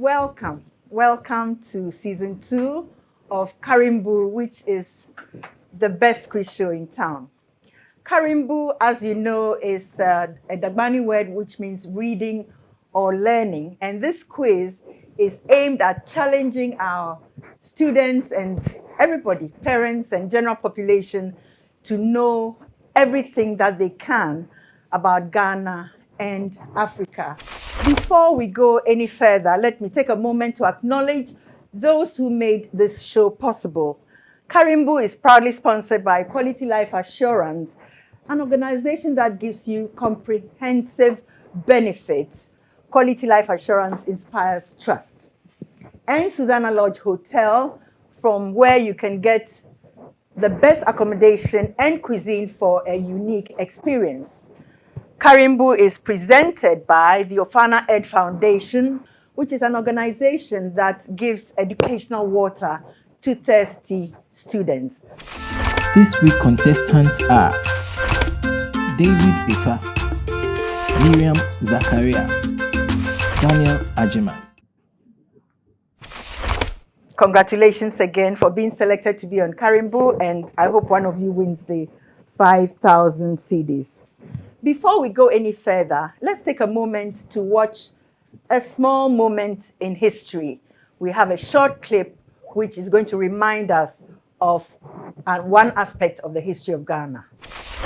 Welcome to season 2 of Karimbu, which is the best quiz show in town. Karimbu, as you know, is a Dagbani word which means reading or learning. And this quiz is aimed at challenging our students and everybody, parents and general population, to know everything that they can about Ghana and Africa. Before we go any further, let me take a moment to acknowledge those who made this show possible. Karimbu is proudly sponsored by Quality Life Assurance, an organization that gives you comprehensive benefits. Quality Life Assurance inspires trust. And Susanna Lodge Hotel, from where you can get the best accommodation and cuisine for a unique experience. Karimbu is presented by the Ofana Ed Foundation, which is an organization that gives educational water to thirsty students. This week contestants are David Ipa, Miriam Zakaria, Daniel Ajiman. Congratulations again for being selected to be on Karimbu, and I hope one of you wins the 5,000 CDs. Before we go any further, let's take a moment to watch a small moment in history. We have a short clip which is going to remind us of one aspect of the history of Ghana.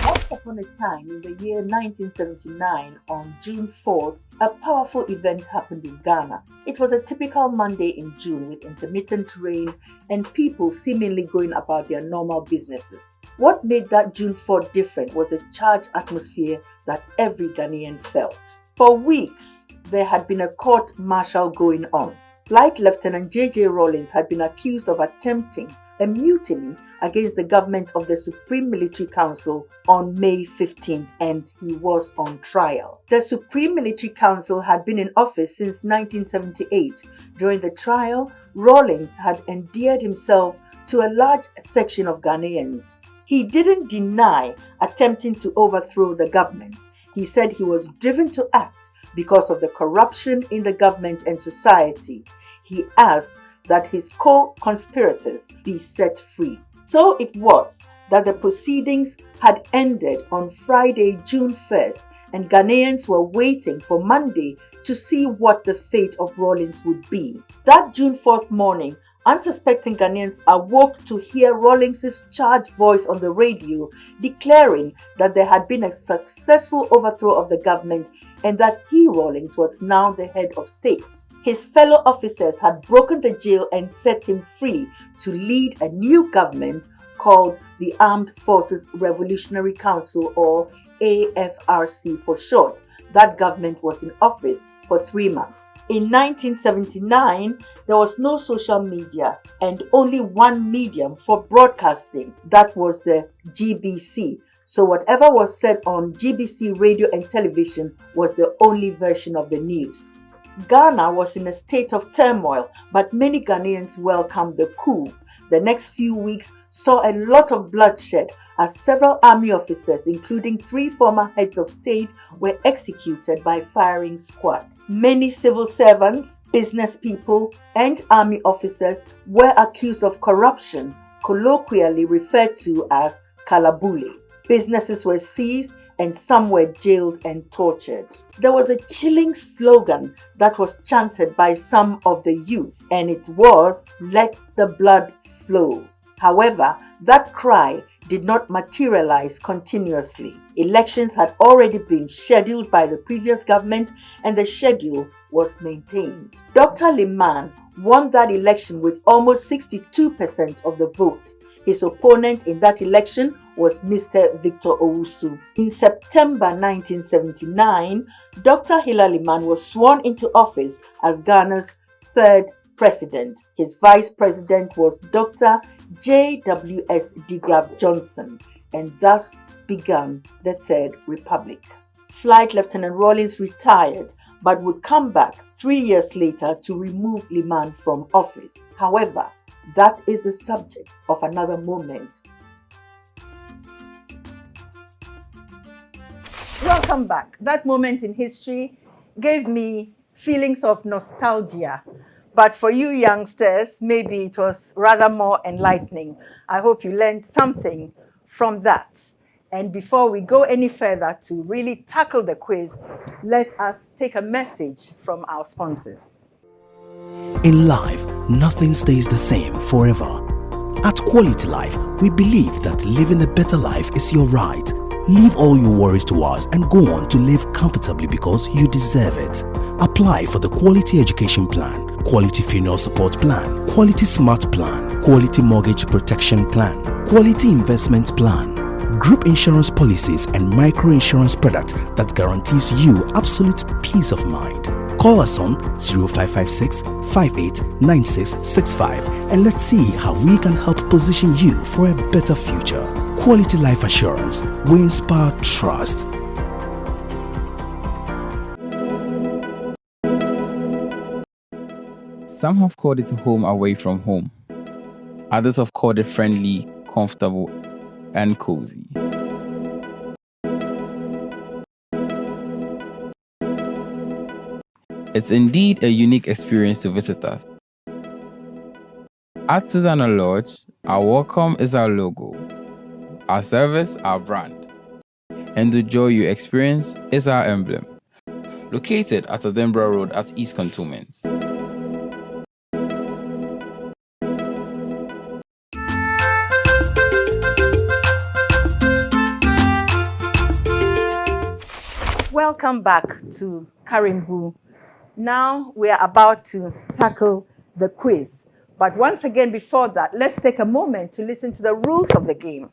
Once upon a time, in the year 1979, on June 4th, a powerful event happened in Ghana. It was a typical Monday in June with intermittent rain and people seemingly going about their normal businesses. What made that June 4th different was the charged atmosphere that every Ghanaian felt. For weeks, there had been a court-martial going on. Flight Lieutenant J.J. Rawlings had been accused of attempting a mutiny against the government of the Supreme Military Council on May 15th, and he was on trial. The Supreme Military Council had been in office since 1978. During the trial, Rawlings had endeared himself to a large section of Ghanaians. He didn't deny attempting to overthrow the government. He said he was driven to act because of the corruption in the government and society. He asked that his co-conspirators be set free. So it was that the proceedings had ended on Friday, June 1st, and Ghanaians were waiting for Monday to see what the fate of Rawlings would be. That June 4th morning, unsuspecting Ghanaians awoke to hear Rawlings' charged voice on the radio declaring that there had been a successful overthrow of the government and that he, Rawlings, was now the head of state. His fellow officers had broken the jail and set him free to lead a new government called the Armed Forces Revolutionary Council, or AFRC for short. That government was in office for 3 months. In 1979, there was no social media and only one medium for broadcasting. That was the GBC. So whatever was said on GBC radio and television was the only version of the news. Ghana was in a state of turmoil, but many Ghanaians welcomed the coup. The next few weeks saw a lot of bloodshed as several army officers, including 3 former heads of state, were executed by firing squad. Many civil servants, business people, and army officers were accused of corruption, colloquially referred to as kalabule. Businesses were seized and some were jailed and tortured. There was a chilling slogan that was chanted by some of the youth, and it was, "Let the blood flow." However, that cry did not materialize continuously. Elections had already been scheduled by the previous government and the schedule was maintained. Dr. Liman won that election with almost 62% of the vote. His opponent in that election was Mr. Victor Owusu. In September 1979, Dr. Hilal Liman was sworn into office as Ghana's 3rd president. His vice president was Dr. J.W.S. DeGraff Johnson, and thus began the Third Republic. Flight Lieutenant Rawlings retired, but would come back 3 years later to remove Liman from office. However, that is the subject of another moment. Welcome back. That moment in history gave me feelings of nostalgia. But for you youngsters, maybe it was rather more enlightening. I hope you learned something from that. And before we go any further to really tackle the quiz, let us take a message from our sponsors. In life, nothing stays the same forever. At Quality Life, we believe that living a better life is your right. Leave all your worries to us and go on to live comfortably because you deserve it. Apply for the Quality Education Plan, Quality Funeral Support Plan, Quality Smart Plan, Quality Mortgage Protection Plan, Quality Investment Plan, group insurance policies and micro-insurance product that guarantees you absolute peace of mind. Call us on 0556 589665 and let's see how we can help position you for a better future. Quality Life Assurance. We inspire trust. Some have called it home away from home. Others have called it friendly, comfortable, and cozy. It's indeed a unique experience to visit us. At Susanna Lodge, our welcome is our logo, our service our brand, and the joy you experience is our emblem. Located at Edinburgh Road at East Cantonment. Welcome back to Karimbu. Now we are about to tackle the quiz. But once again, before that, let's take a moment to listen to the rules of the game.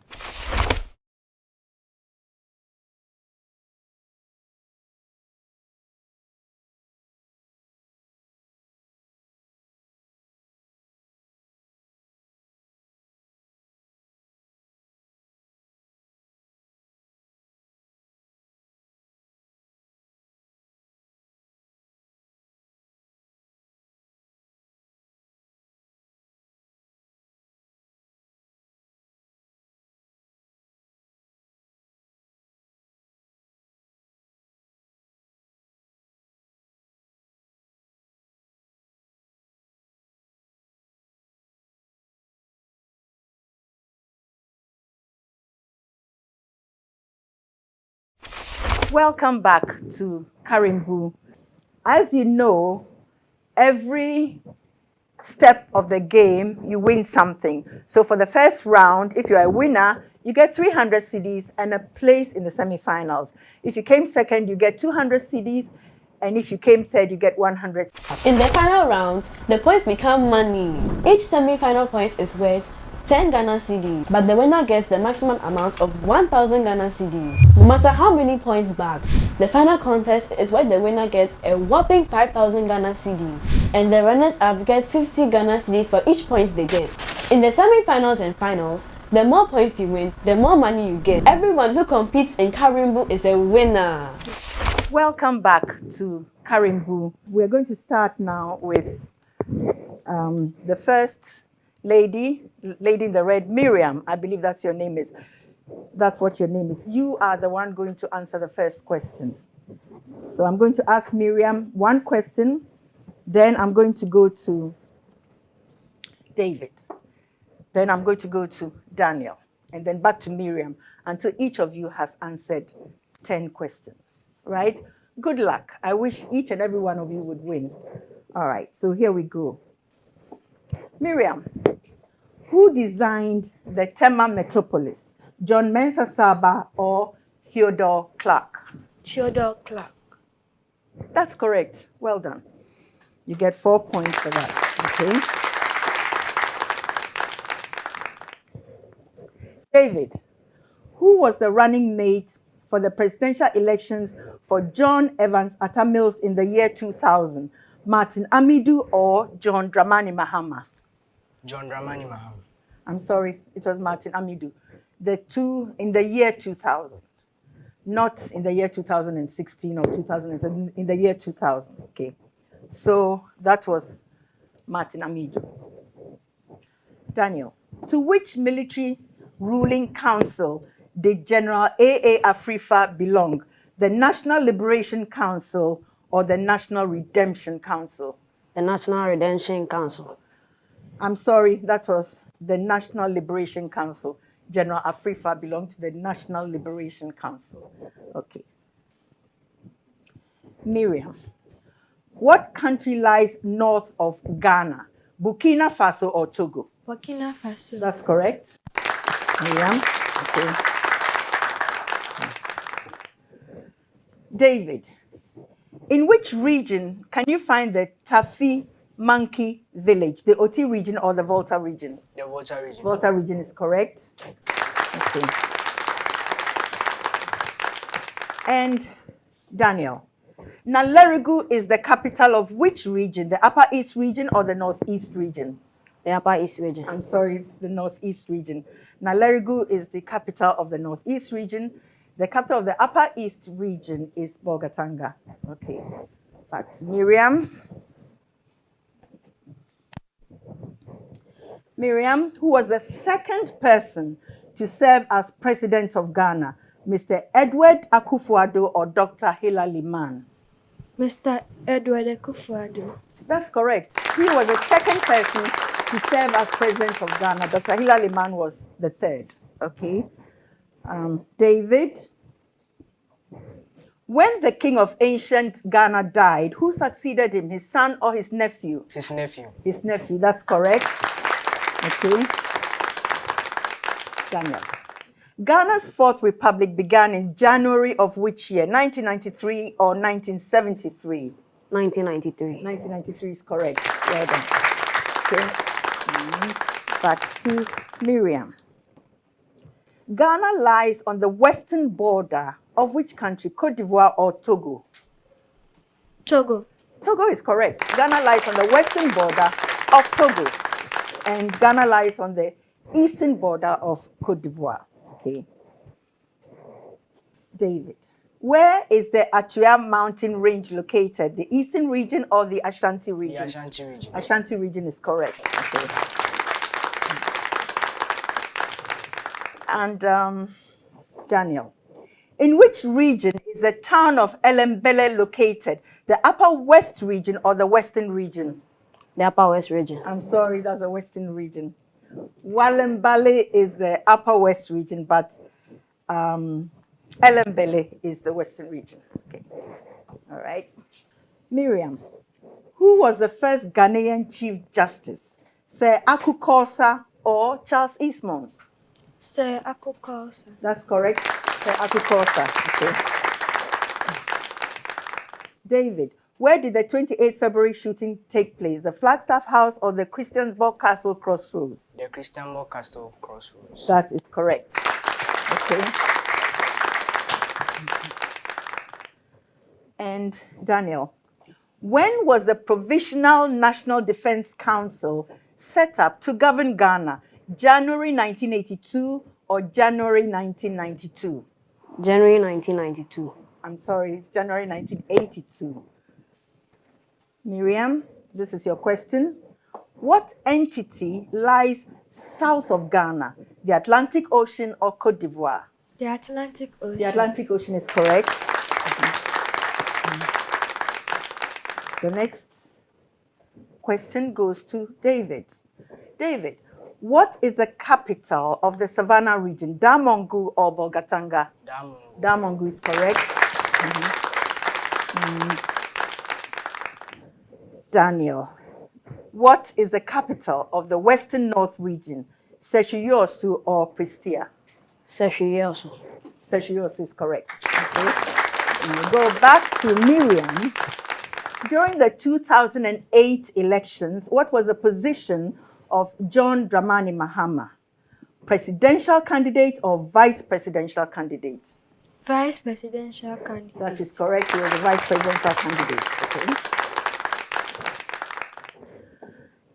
Welcome back to Karimbu. As you know, every step of the game, you win something. So for the first round, if you're a winner, you get 300 cedis and a place in the semifinals. If you came second, you get 200 cedis, and if you came third, you get 100. In the final round, the points become money. Each semi-final point is worth 10 Ghana cedis, but the winner gets the maximum amount of 1,000 Ghana cedis. No matter how many points back, the final contest is where the winner gets a whopping 5,000 Ghana cedis, and the runners-up get 50 Ghana cedis for each point they get. In the semi-finals and finals, the more points you win, the more money you get. Everyone who competes in Karimbu is a winner. Welcome back to Karimbu. We're going to start now with the first lady in the red, Miriam. I believe that's your name is. That's what your name is. You are the one going to answer the first question. So I'm going to ask Miriam one question. Then I'm going to go to David. Then I'm going to go to Daniel. And then back to Miriam until each of you has answered 10 questions. Right? Good luck. I wish each and every one of you would win. All right. So here we go. Miriam, who designed the Tema metropolis? John Mensah Saba or Theodore Clark? Theodore Clark. That's correct. Well done. You get 4 points for that. Okay. David, who was the running mate for the presidential elections for John Evans Atta Mills in the year 2000? Martin Amidu or John Dramani Mahama? John Dramani Mahama. I'm sorry, it was Martin Amidu. The two in the year 2000, not in the year 2016 or 2000, in the year 2000, okay? So that was Martin Amidu. Daniel, to which military ruling council did General A.A. Afrifa belong? The National Liberation Council or the National Redemption Council? The National Redemption Council. I'm sorry, that was the National Liberation Council. General Afrifa belonged to the National Liberation Council. Okay. Miriam, what country lies north of Ghana? Burkina Faso or Togo? Burkina Faso. That's correct. Miriam. Okay. David, in which region can you find the Tafi Monkey Village? The Oti region or the Volta region? The Volta region. Volta region is correct. Okay. And Daniel, Nalerigu is the capital of which region? The Upper East region or the Northeast region? The Upper East region. I'm sorry, it's the Northeast region. Nalerigu is the capital of the Northeast region. The capital of the Upper East region is Bolgatanga. Okay, back to Miriam. Miriam, who was the second person to serve as president of Ghana, Mr. Edward Akufo-Addo or Dr. Hilary Mann? Mr. Edward Akufo-Addo. That's correct. He was the second person to serve as president of Ghana. Dr. Hilary Mann was the third. Okay. David, when the king of ancient Ghana died, who succeeded him, his son or his nephew? His nephew. His nephew, that's correct. Okay. Daniel. Ghana's Fourth Republic began in January of which year? 1993 or 1973? 1993. 1993 is correct. Well done. Okay. Back to Miriam. Ghana lies on the western border of which country? Cote d'Ivoire or Togo? Togo. Togo is correct. Ghana lies on the western border of Togo, and Ghana lies on the eastern border of Cote d'Ivoire. Okay. David, where is the Atria mountain range located? The eastern region or the Ashanti region? The Ashanti region. Ashanti region is correct. Okay. And Daniel, in which region is the town of Elembele located? The Upper West region or the Western region? The Upper West region. I'm sorry, that's the Western region. Walembale is the Upper West region, but Elembele is the Western region. Okay. All right. Miriam, who was the first Ghanaian Chief Justice? Sir Aku Korsah or Charles Eastmont? Sir Aku Korsah. That's correct. Sir Aku Korsah. Okay. David, where did the 28th February shooting take place? The Flagstaff House or the Christiansborg Castle Crossroads? The Christiansborg Castle Crossroads. That is correct. Okay. And Daniel, when was the Provisional National Defense Council set up to govern Ghana? January 1982 or January 1992? January 1992. I'm sorry, it's January 1982. Miriam, this is your question. What entity lies south of Ghana? The Atlantic Ocean or Cote d'Ivoire? The Atlantic Ocean. The Atlantic Ocean is correct. The next question goes to David. David, what is the capital of the Savannah region? Damongu or Bolgatanga? Damongu. Damongu is correct. Daniel, what is the capital of the Western North region? Seshuyuosu or Prestia? Seshuyuosu. Seshuyuosu is correct. Okay. And we go back to Miriam. During the 2008 elections, what was the position of John Dramani Mahama? Presidential candidate or vice presidential candidate? Vice presidential candidate. That is correct. He was the vice presidential candidate. Okay.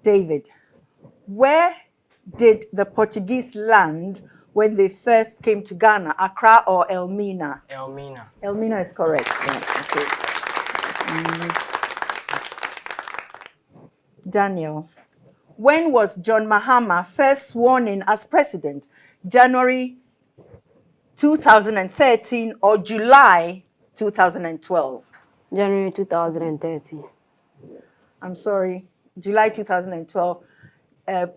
David, where did the Portuguese land when they first came to Ghana? Accra or Elmina? Elmina. Elmina is correct. Yeah, okay. Daniel, when was John Mahama first sworn in as president? January 2013 or July 2012? January 2013. I'm sorry, July 2012.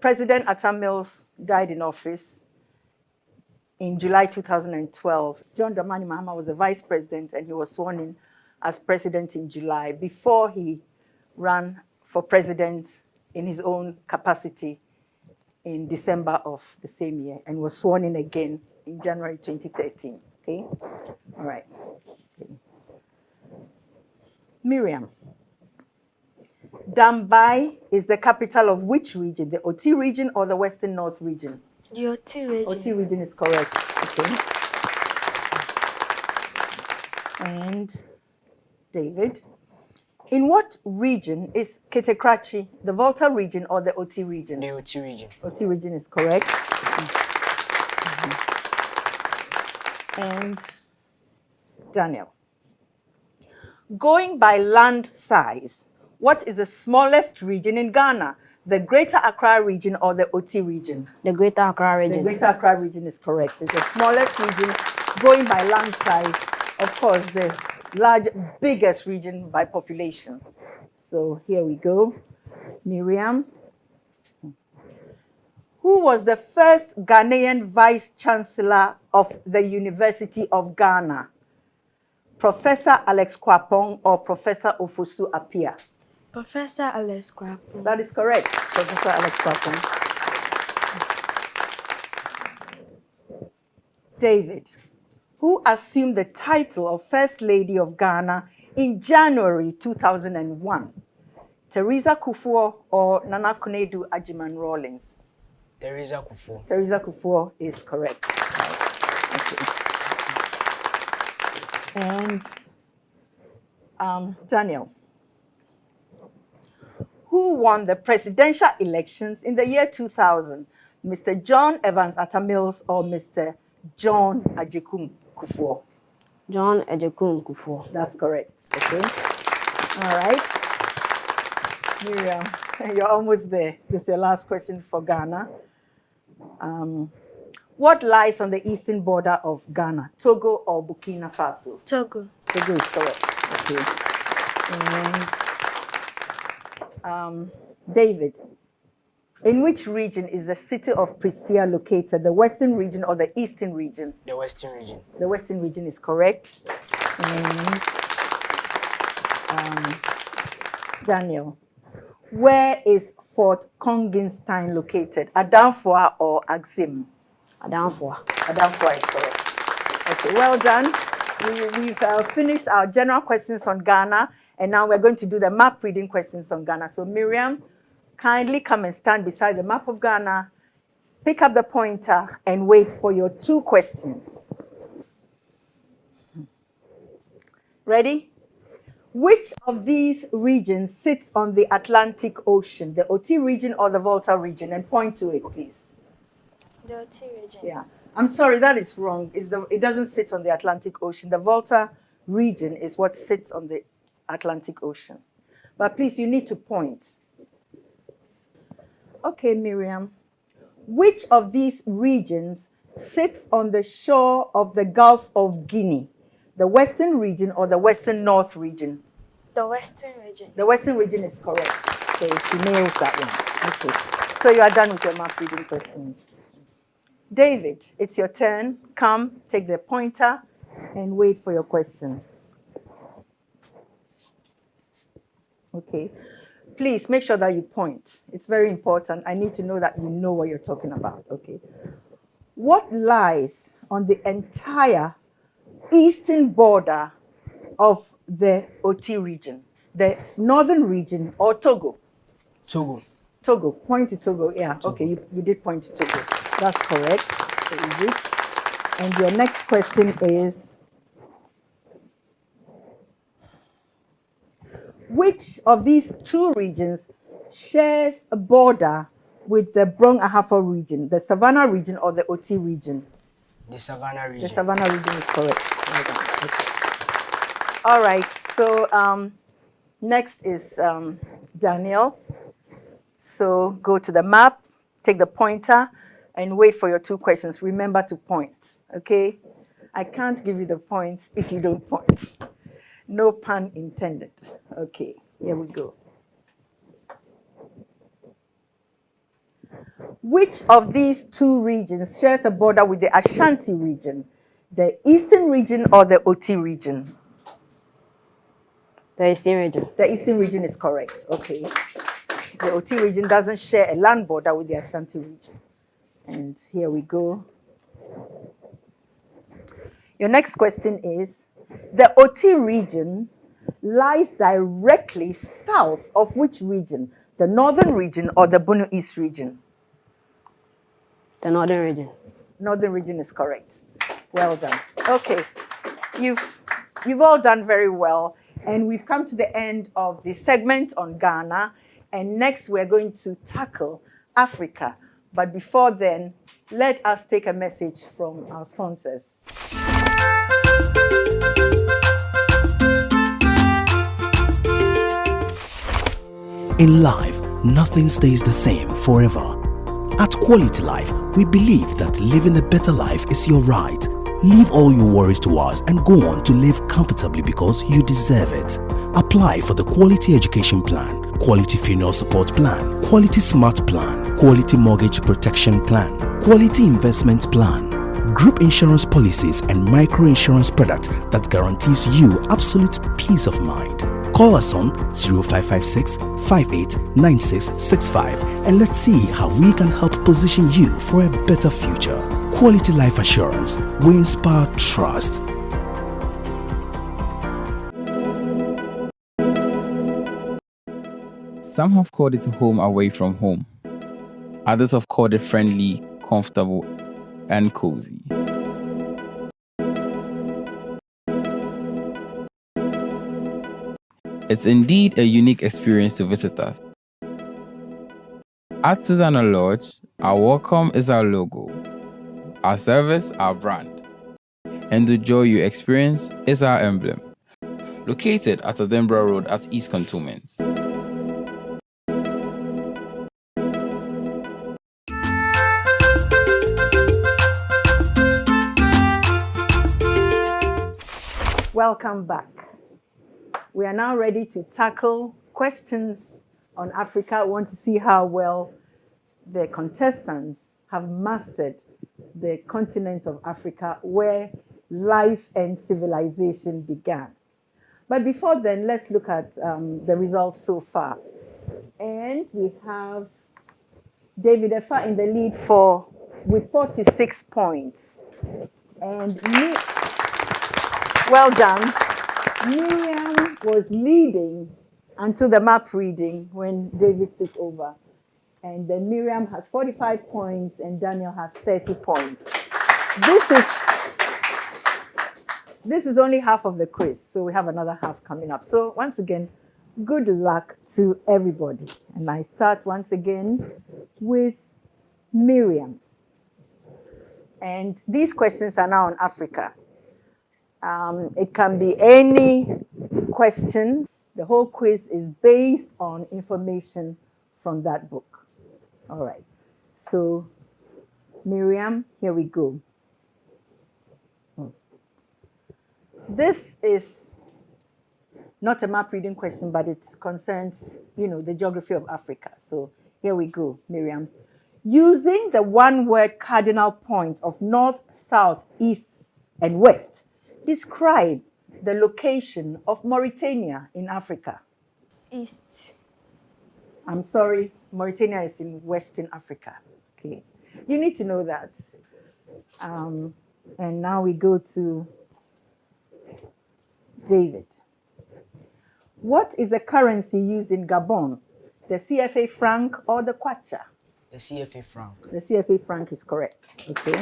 President Atta Mills died in office in July 2012. John Dramani Mahama was the vice president and he was sworn in as president in July before he ran for president in his own capacity in December of the same year and was sworn in again in January 2013. Okay? All right. Okay. Miriam. Dambai is the capital of which region? The Oti region or the Western North region? The Oti region. Oti region is correct. Okay. And David. In what region is Ketekrachi, the Volta region or the Oti region? The Oti region. Oti region is correct. And Daniel. Going by land size, what is the smallest region in Ghana? The Greater Accra region or the Oti region? The Greater Accra The region. Greater Accra region is correct. It's the smallest region going by land size. Of course, the biggest region by population. So here we go. Miriam. Who was the first Ghanaian vice chancellor of the University of Ghana? Professor Alex Kwapong or Professor Ofosu Appiah? Professor Alex Kwapo. That is correct, Professor Alex Kwapong. David, who assumed the title of First Lady of Ghana in January 2001? Teresa Kufuor or Nana Konadu Agyemang Rawlings? Teresa Kufuor. Teresa Kufuor is correct. Okay. And Daniel, who won the presidential elections in the year 2000? Mr. John Evans Atta Mills or Mr. John Agyekum Kufuor? John Agyekum Kufuor. That's correct. Okay. All right. Miriam, you're almost there. This is your last question for Ghana. What lies on the eastern border of Ghana? Togo or Burkina Faso? Togo. Togo is correct. Okay. And David, in which region is the city of Prestia located? The western region or the eastern region? The Western region. The western region is correct. And Daniel, where is Fort Kongenstein located? Adamfoa or Axim? Adamfoa. Adamfoa is correct. Okay, well done. We've finished our general questions on Ghana, and now we're going to do the map reading questions on Ghana. So Miriam, kindly come and stand beside the map of Ghana, pick up the pointer, and wait for your 2 questions. Ready? Which of these regions sits on the Atlantic Ocean, the Oti region or the Volta region? And point to it, please. The Oti region. Yeah. I'm sorry, that is wrong. It doesn't sit on the Atlantic Ocean. The Volta region is what sits on the Atlantic Ocean. But please, you need to point. Okay, Miriam. Which of these regions sits on the shore of the Gulf of Guinea? The Western region or the Western North region? The Western region. The Western region is correct. So she nails that one. Okay. So you are done with your map reading questions. David, it's your turn. Come, take the pointer, and wait for your question. Okay. Please make sure that you point. It's very important. I need to know that you know what you're talking about. Okay. What lies on the entire eastern border of the Oti region? The northern region or Togo? Togo. Togo. Point to Togo. Yeah. Togo. Okay, you did point to Togo. That's correct. So easy. And your next question is, which of these 2 regions shares a border with the Brong Ahafo region, the Savannah region or the Oti region? The Savannah region. The Savannah region is correct. Okay. All right. So next is Daniel. So go to the map, take the pointer, and wait for your 2 questions. Remember to point, okay? I can't give you the points if you don't point. No pun intended. Okay, here we go. Which of these two regions shares a border with the Ashanti region? The Eastern region or the Oti region? The Eastern region. The Eastern region is correct. Okay. The Oti region doesn't share a land border with the Ashanti region. And here we go. Your next question is, the Oti region lies directly south of which region? The Northern region or the Bono East region? The Northern region. Northern region is correct. Well done. Okay. You've all done very well. And we've come to the end of the segment on Ghana. And next we're going to tackle Africa. But before then, let us take a message from our sponsors. In life, nothing stays the same forever. At Quality Life, we believe that living a better life is your right. Leave all your worries to us and go on to live comfortably because you deserve it. Apply for the Quality Education Plan, Quality Funeral Support Plan, Quality Smart Plan, Quality Mortgage Protection Plan, Quality Investment Plan, group insurance policies and micro-insurance product that guarantees you absolute peace of mind. Call us on 0556 589665 and let's see how we can help position you for a better future. Quality Life Assurance. We inspire trust. Some have called it home away from home. Others have called it friendly, comfortable, and cozy. It's indeed a unique experience to visit us. At Susanna Lodge, our welcome is our logo, our service, our brand, and the joy you experience is our emblem. Located at Edinburgh Road at East Cantonment. Welcome back. We are now ready to tackle questions on Africa. We want to see how well the contestants have mastered the continent of Africa where life and civilization began. But before then, let's look at the results so far. And we have David Efa in the lead with 46 points. And well done. Miriam was leading until the map reading when David took over. And then Miriam has 45 points and Daniel has 30 points. This is only half of the quiz, so we have another half coming up. So once again, good luck to everybody. And I start once again with Miriam. And these questions are now on Africa. It can be any question. The whole quiz is based on information from that book. All right. So, Miriam, here we go. This is not a map reading question, but it concerns, the geography of Africa. So here we go, Miriam. Using the one-word cardinal point of north, south, east, and west, describe the location of Mauritania in Africa. East. I'm sorry, Mauritania is in Western Africa. Okay, you need to know that. And now we go to David. What is the currency used in Gabon? The CFA franc or the kwacha? The CFA franc. The CFA franc is correct. Okay.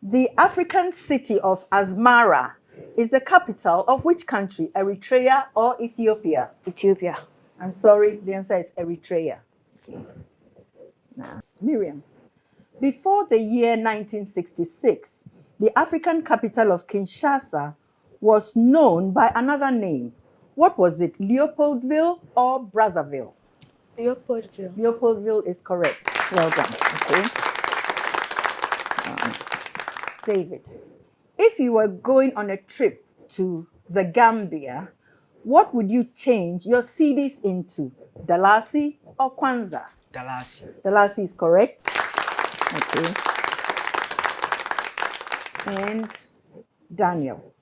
The African city of Asmara is the capital of which country? Eritrea or Ethiopia? Ethiopia. I'm sorry, the answer is Eritrea. Okay. Now, Miriam. Before the year 1966, the African capital of Kinshasa was known by another name. What was it, Leopoldville or Brazzaville? Leopoldville. Leopoldville is correct. Well done. Okay. David, if you were going on a trip to the Gambia, what would you change your CDs into? Dalasi or Kwanzaa? Dalasi. Dalasi is correct. Okay. And Daniel,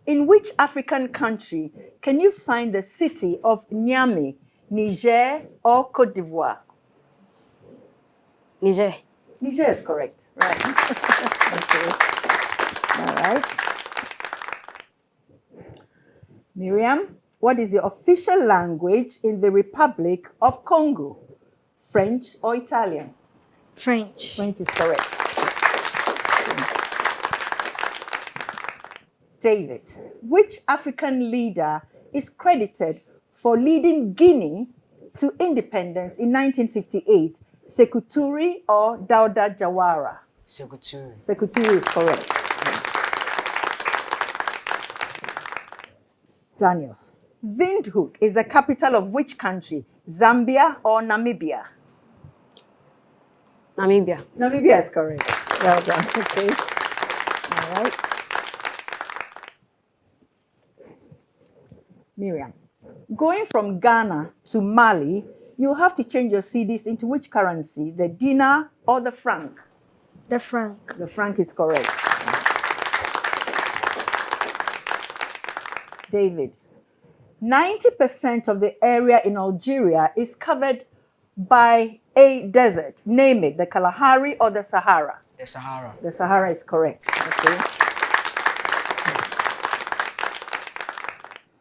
in which African country can you find the city of Niamey, Niger or Côte d'Ivoire? Niger. Niger is correct. Right. Okay. All right. Miriam, what is the official language in the Republic of Congo? French or Italian? French. French is correct. David, which African leader is credited for leading Guinea to independence in 1958? Sekou Touré or Dauda Jawara? Sekou Touré. Sekou Touré is correct. Daniel, Windhoek is the capital of which country? Zambia or Namibia? Namibia. Namibia is correct. Well done. Okay. All right. Miriam, going from Ghana to Mali, you'll have to change your CDs into which currency? The dinar or the franc? The franc. The franc is correct. David, 90% of the area in Algeria is covered by a desert. Name it, the Kalahari or the Sahara? The Sahara. The Sahara is correct. Okay.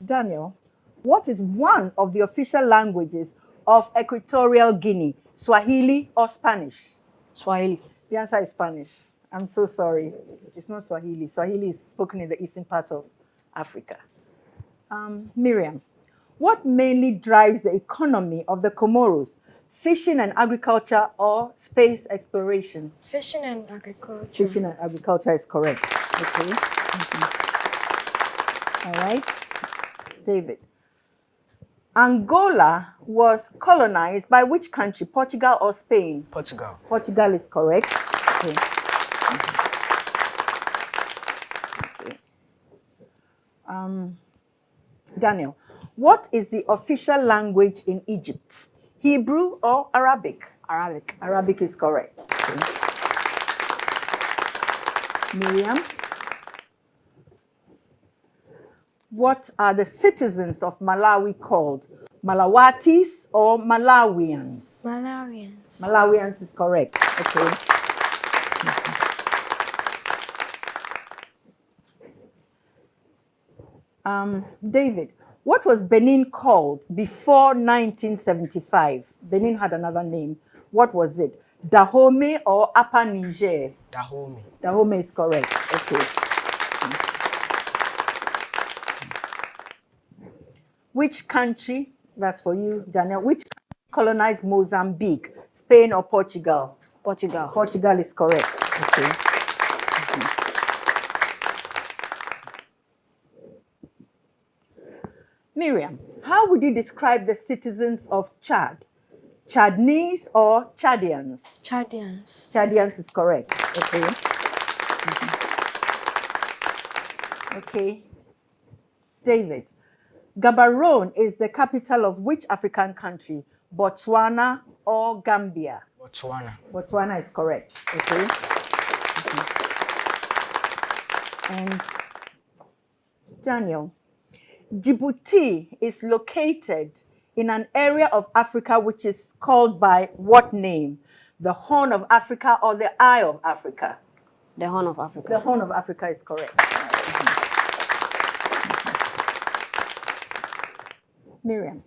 Daniel, what is one of the official languages of Equatorial Guinea? Swahili or Spanish? Swahili. The answer is Spanish. I'm so sorry. It's not Swahili. Swahili is spoken in the eastern part of Africa. Miriam, what mainly drives the economy of the Comoros? Fishing and agriculture or space exploration? Fishing and agriculture. Fishing and agriculture is correct. Okay. All right. David, Angola was colonized by which country? Portugal or Spain? Portugal. Portugal is correct. Okay. Okay. Daniel, what is the official language in Egypt? Hebrew or Arabic? Arabic. Arabic is correct. Okay. Miriam, what are the citizens of Malawi called? Malawatis or Malawians? Malawians. Malawians is correct. Okay. David, what was Benin called before 1975? Benin had another name. What was it? Dahomey or Upper Niger? Dahomey. Dahomey is correct. Okay. Which country, that's for you, Daniel, which colonized Mozambique? Spain or Portugal? Portugal. Portugal is correct. Okay. Miriam, how would you describe the citizens of Chad? Chadnese or Chadians? Chadians. Chadians is correct. Okay. Okay. David, Gaborone is the capital of which African country? Botswana or Gambia? Botswana. Botswana is correct. Okay. And Daniel, Djibouti is located in an area of Africa which is called by what name? The Horn of Africa or the Eye of Africa? The Horn of Africa. The Horn of Africa is correct. Miriam,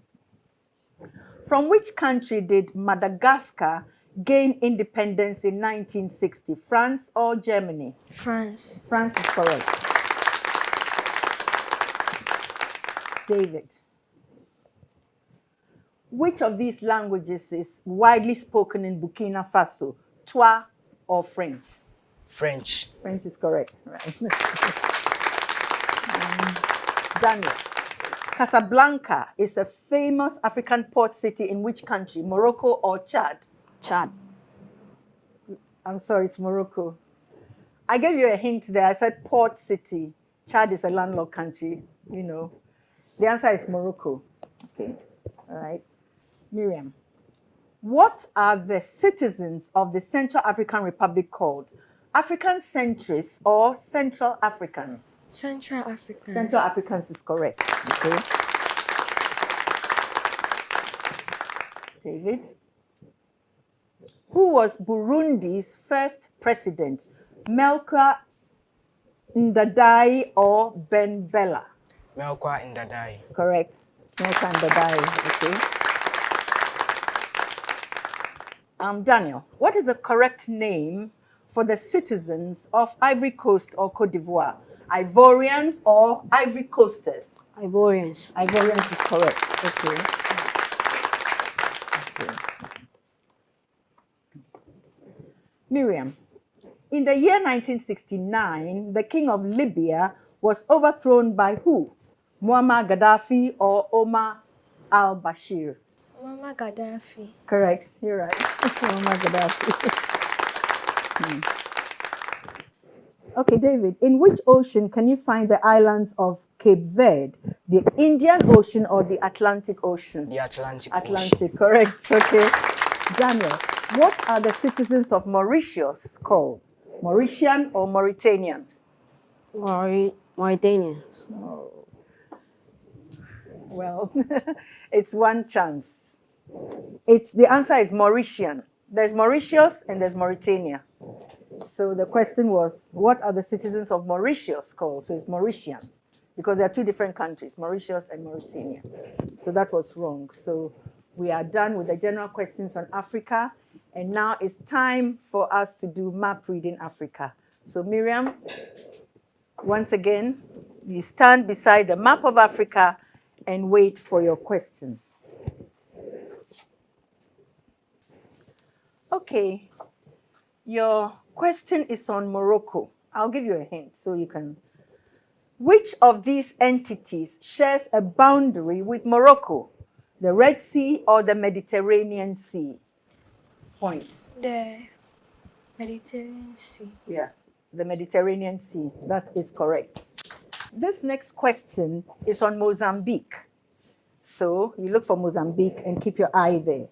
from which country did Madagascar gain independence in 1960? France or Germany? France. France is correct. David, which of these languages is widely spoken in Burkina Faso? Twa or French? French. French is correct. Right. Daniel, Casablanca is a famous African port city in which country? Morocco or Chad? Chad. I'm sorry, it's Morocco. I gave you a hint there. I said port city. Chad is a landlocked country, you know. The answer is Morocco. Okay, all right. Miriam, what are the citizens of the Central African Republic called? African centrists or Central Africans? Central Africans. Central Africans is correct. Okay. David, who was Burundi's first president? Melchior Ndadaye or Ben Bella? Melchior Ndadaye. Correct. It's Melchior Ndadaye. Okay. Daniel, what is the correct name for the citizens of Ivory Coast or Cote d'Ivoire? Ivorians or Ivory Coasters? Ivorians. Ivorians is correct. Okay. Miriam, in the year 1969, the king of Libya was overthrown by who? Muammar Gaddafi or Omar al-Bashir? Mama Gaddafi. Correct, you're right. Muammar Gaddafi. Okay, David, in which ocean can you find the islands of Cape Verde? The Indian Ocean or the Atlantic Ocean? The Atlantic. Atlantic, correct. Okay. Daniel, what are the citizens of Mauritius called? Mauritian or Mauritanian? Mauritanian. Well, it's one chance. The answer is Mauritian. There's Mauritius and there's Mauritania. So the question was, what are the citizens of Mauritius called? So it's Mauritian, because there are two different countries, Mauritius and Mauritania. So that was wrong. So we are done with the general questions on Africa. And now it's time for us to do map reading Africa. So Miriam, once again, you stand beside the map of Africa and wait for your question. Okay, your question is on Morocco. I'll give you a hint so you can. Which of these entities shares a boundary with Morocco? The Red Sea or the Mediterranean Sea? Points. The Mediterranean Sea. Yeah, the Mediterranean Sea. That is correct. This next question is on Mozambique. So you look for Mozambique and keep your eye there.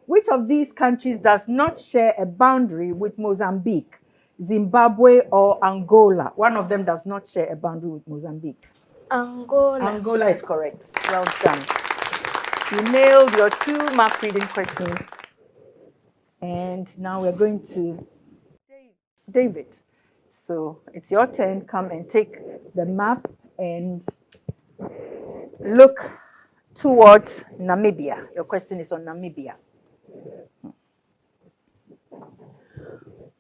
Which of these countries does not share a boundary with Mozambique? Zimbabwe or Angola? One of them does not share a boundary with Mozambique. Angola. Angola is correct. Well done. You nailed your two map reading questions. And now we're going to David. So it's your turn. Come and take the map and look towards Namibia. Your question is on Namibia.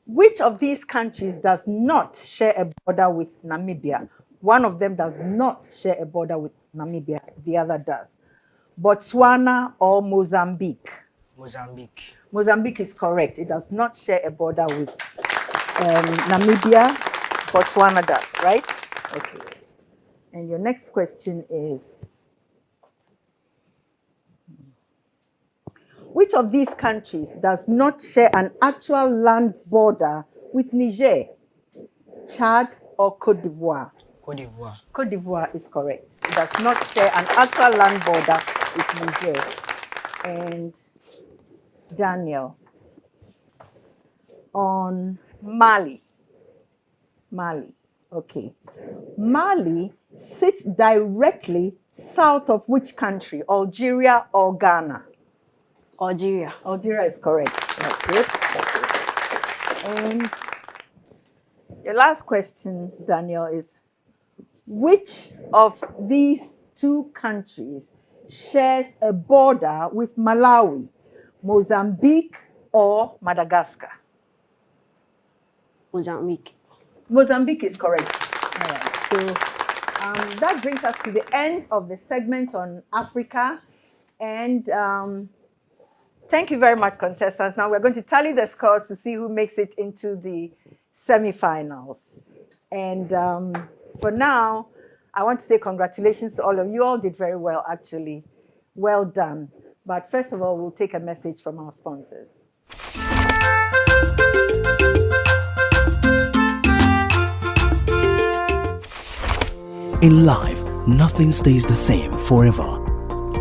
Which of these countries does not share a border with Namibia? One of them does not share a border with Namibia. The other does. Botswana or Mozambique? Mozambique. Mozambique is correct. It does not share a border with Namibia. Botswana does, right? Okay. And your next question is, which of these countries does not share an actual land border with Niger? Chad or Cote d'Ivoire? Cote d'Ivoire. Cote d'Ivoire is correct. It does not share an actual land border with Niger. And Daniel, on Mali. Okay. Mali sits directly south of which country? Algeria or Ghana? Algeria. Algeria is correct. That's good. Okay. And your last question, Daniel, is which of these two countries shares a border with Malawi? Mozambique or Madagascar? Mozambique. Mozambique is correct. All right. So that brings us to the end of the segment on Africa. And thank you very much, contestants. Now we're going to tally the scores to see who makes it into the semifinals. And for now, I want to say congratulations to all of you. You all did very well, actually. Well done. But first of all, we'll take a message from our sponsors. In life, nothing stays the same forever.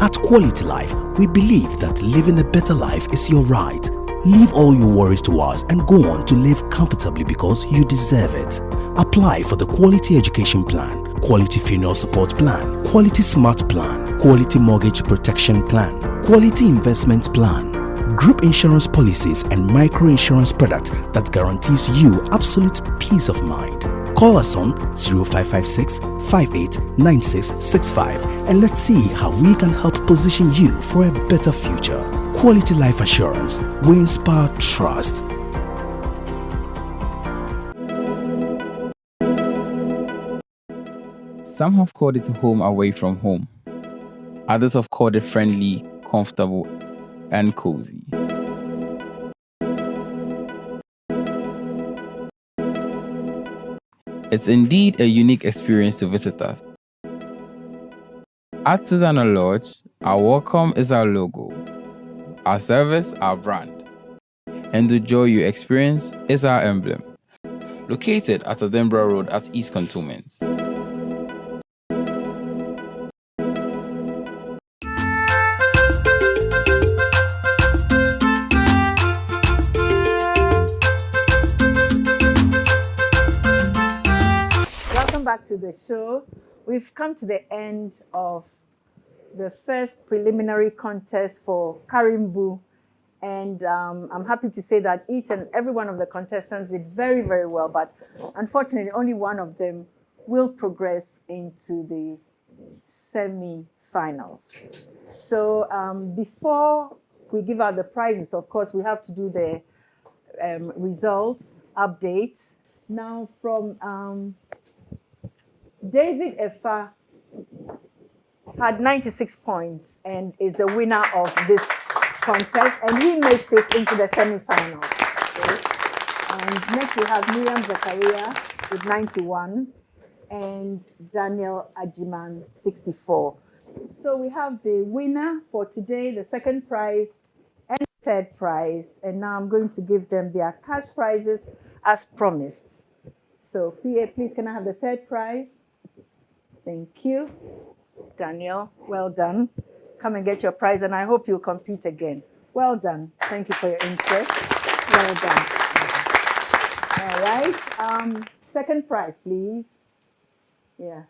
At Quality Life, we believe that living a better life is your right. Leave all your worries to us and go on to live comfortably because you deserve it. Apply for the Quality Education Plan, Quality Funeral Support Plan, Quality Smart Plan, Quality Mortgage Protection Plan, Quality Investment Plan, group insurance policies and micro-insurance product that guarantees you absolute peace of mind. Call us on 0556 589665 and let's see how we can help position you for a better future. Quality Life Assurance, we inspire trust. Some have called it home away from home. Others have called it friendly, comfortable, and cozy. It's indeed a unique experience to visit us. At Susanna Lodge, our welcome is our logo, our service, our brand, and the joy you experience is our emblem. Located at Edinburgh Road at East Cantonment. Welcome back to the show. We've come to the end of the first preliminary contest for Karimbu, and I'm happy to say that each and every one of the contestants did very, very well, but unfortunately only one of them will progress into the semi-finals. So before we give out the prizes, of course, we have to do the results updates. Now from David Efa had 96 points and is the winner of this contest, and he makes it into the semi-finals. Okay? And next we have Miriam Zakaria with 91 and Daniel Ajiman 64. So we have the winner for today, the second prize and the third prize, and now I'm going to give them their cash prizes as promised. So PA, please can I have the third prize? Thank you. Daniel, well done. Come and get your prize, and I hope you'll compete again. Well done. Thank you for your interest. Well done. All right. Second prize, please. Yeah.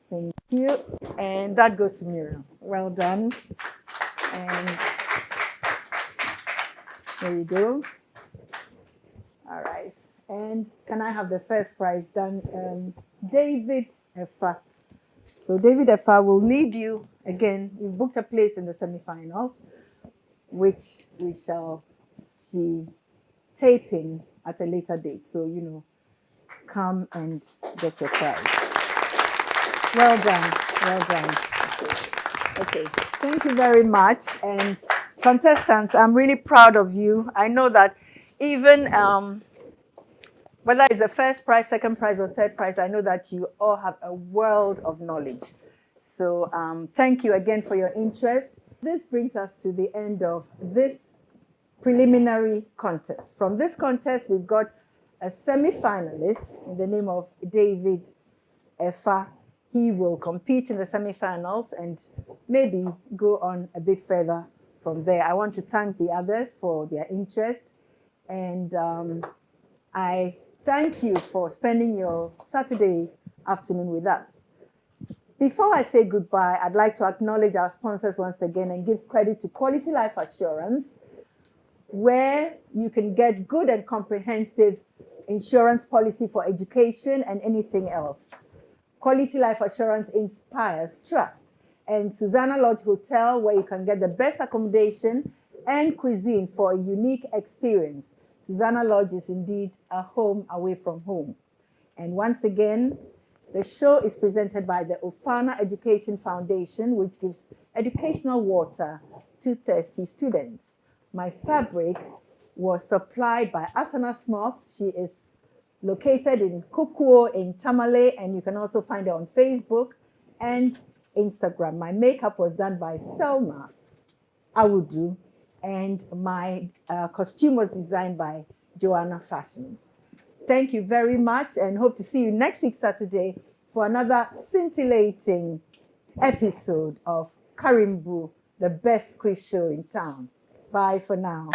Thank you. And that goes to Miriam. Well done. And there you go. All right. And can I have the first prize done? David Efa. So David Efa will need you again. You've booked a place in the semifinals, which we shall be taping at a later date. So, come and get your prize. Well done. Well done. Okay. Thank you very much. And contestants, I'm really proud of you. I know that even whether it's the first prize, second prize, or third prize, I know that you all have a world of knowledge. So thank you again for your interest. This brings us to the end of this preliminary contest. From this contest, we've got a semi-finalist in the name of David Efa. He will compete in the semi-finals and maybe go on a bit further from there. I want to thank the others for their interest, and I thank you for spending your Saturday afternoon with us. Before I say goodbye, I'd like to acknowledge our sponsors once again and give credit to Quality Life Assurance, where you can get good and comprehensive insurance policy for education and anything else. Quality Life Assurance inspires trust. And Susanna Lodge Hotel, where you can get the best accommodation and cuisine for a unique experience. Susanna Lodge is indeed a home away from home. And once again, the show is presented by the Ofana Education Foundation, which gives educational water to thirsty students. My fabric was supplied by Asana Smokes. She is located in Kukuo in Tamale, and you can also find her on Facebook and Instagram. My makeup was done by Selma Awudu, and my costume was designed by Joanna Fashions. Thank you very much, and hope to see you next week, Saturday, for for another scintillating episode of Karimbu, the best quiz show in town. Bye for now.